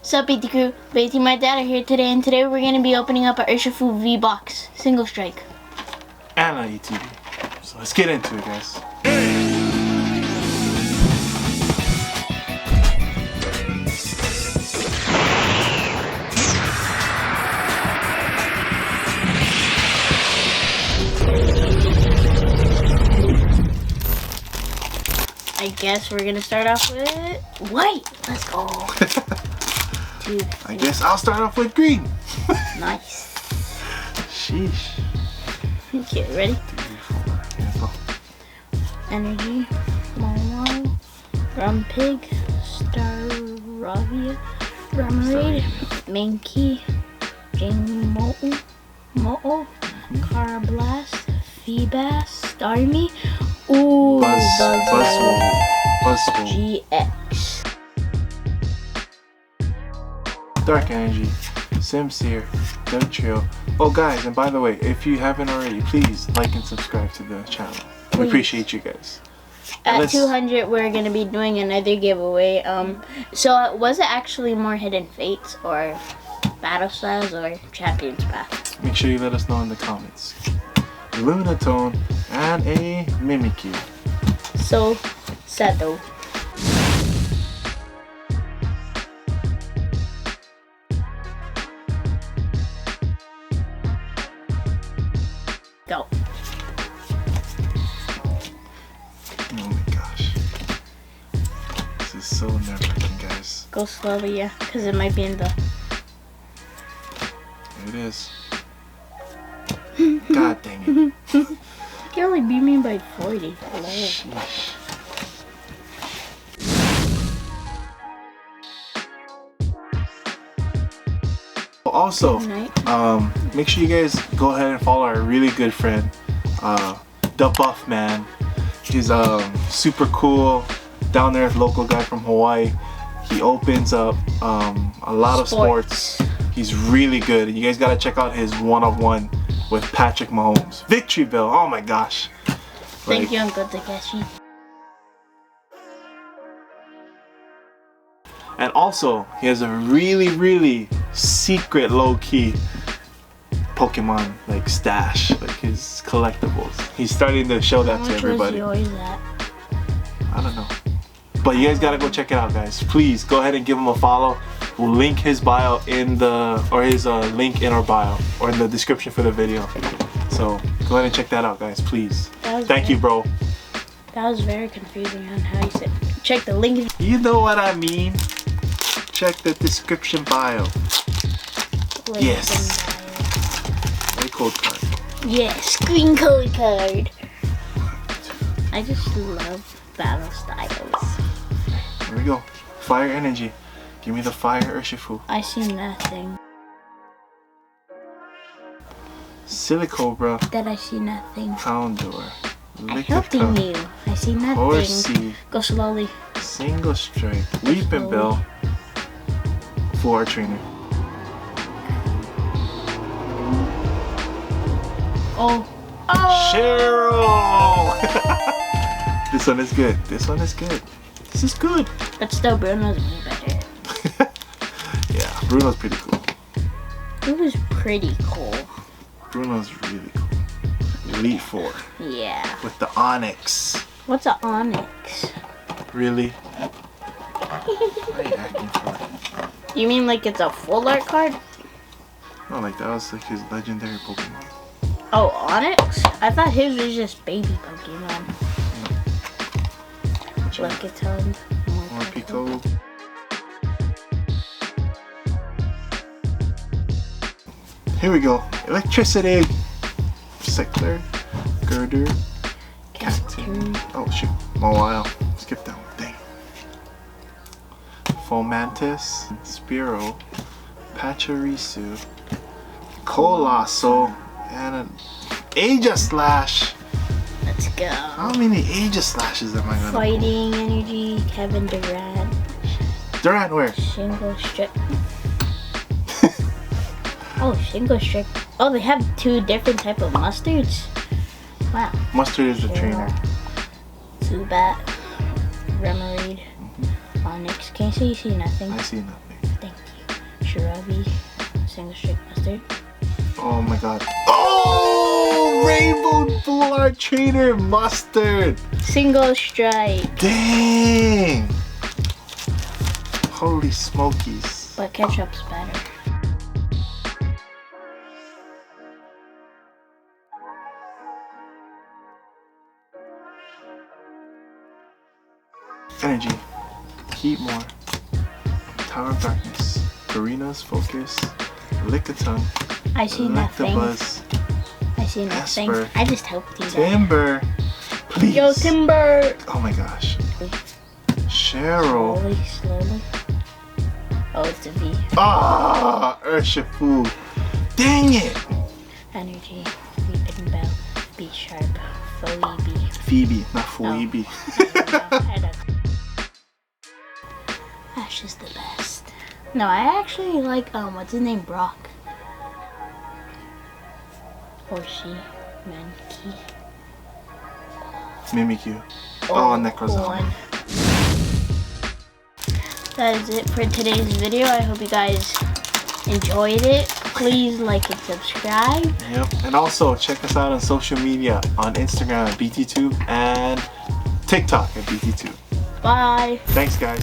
Sup, BT Crew? Baty and my dad are here today, and today we're going to be opening up our Urshifu V-Box Single Strike. And on ETV. So let's get into it, guys. I guess we're going to start off with white. Let's go. Dude, I guess I'll start off with green. Nice. Sheesh. Okay, ready? 3, 4. Energy, Momo, Grumpig, Staravia, Remoraid, Mankey, Mo'o, Carablast, Feebas, Starmie, ooh, Buzzwole. GX. Dark Energy, Simsear, Dugtrio. Oh guys, and by the way, if you haven't already, please like and subscribe to the channel. We appreciate you guys. At 200, we're gonna be doing another giveaway. So was it actually more Hidden Fates or Battle Styles or Champions Path? Make sure you let us know in the comments. Lunatone and a Mimikyu. So, Seto. Go. Oh my gosh. This is so nerve-wracking, guys. Go slowly, yeah, because it might be in the... It is. God dang it. You only beat me by 40. Sheesh. Also, make sure you guys go ahead and follow our really good friend, the Buff Man. He's super cool, down there local guy from Hawaii. He opens up a lot of sports. He's really good, and you guys gotta check out his one-on-one with Patrick Mahomes. Victory Bell, oh my gosh. Thank you, Uncle Takeshi. And also, he has a really secret low-key Pokemon like stash, like his collectibles. He's starting to show that to everybody. How much was he always at? I don't know. But you guys gotta go check it out, guys. Please go ahead and give him a follow. We'll link his bio in the, or his link in our bio, or in the description for the video. So go ahead and check that out, guys, please. Thank you, bro. That was very confusing on how you said. Check the link. You know what I mean. Check the description bio. Yes. A code card. Yes, green code card. I just love battle styles. There we go. Fire Energy. Give me the Fire Urshifu. I see nothing. Silicobra. That I see nothing. Houndour. I'm helping you. I see nothing. Horsey. Go slowly. Single Strike. Weeping Bell. Full Art Trainer. Oh. Cheryl! This one is good. This one is good. This is good. But still, Bruno's way better. Yeah, Bruno's pretty cool. It was pretty cool. Bruno's really cool. Elite Four. Yeah. With the Onyx. What's an Onyx? Really? What are you acting for? You mean like it's a full art card? No, like that was like his legendary Pokemon. Oh, Onyx? I thought his was just baby Pokemon. Lickitung. More Pico. Here we go. Electricity. Sector. Girder. Cactus. Oh shoot. Mawile. Skip that one. Dang. Fomantis. Spearow. Pachirisu. Colossal. And an Aegislash. Let's go. How many Aegislashes am I gonna Fighting Energy, Kevin Durant. Durant where? Shingle Strip. Oh, Shingle Strip. Oh, they have 2 different type of mustards. Wow. Mustard is the trainer. Zubat, Remoraid, Onyx. Can you see nothing? I see nothing. Thank you. Shrubby, single stick mustard. Oh my god. Oh! Rainbow Boulard Trainer Mustard! Single stripe. Dang! Holy smokies. But ketchup's better. Energy. Heat more. Tower of Darkness. Karina's Focus. Lickitung. I see nothing. Electabuzz. I see nothing. Esper. I just helped you. Timber. Please. Yo, Timber! Oh my gosh. Cheryl. Slowly. Oh, it's a V. Ah! Urshifu. Dang it! Energy. Weeping Bell. Be Sharp. Phoebe. Phoebe, not Phoebe. Ash is the best. No, I actually like, what's his name? Brock. Horsey. Mankey. Mimikyu. Oh, Necrozma. That is it for today's video. I hope you guys enjoyed it. Please like and subscribe. Yep. And also check us out on social media on Instagram at BT2 and TikTok at BT2. Bye. Thanks guys.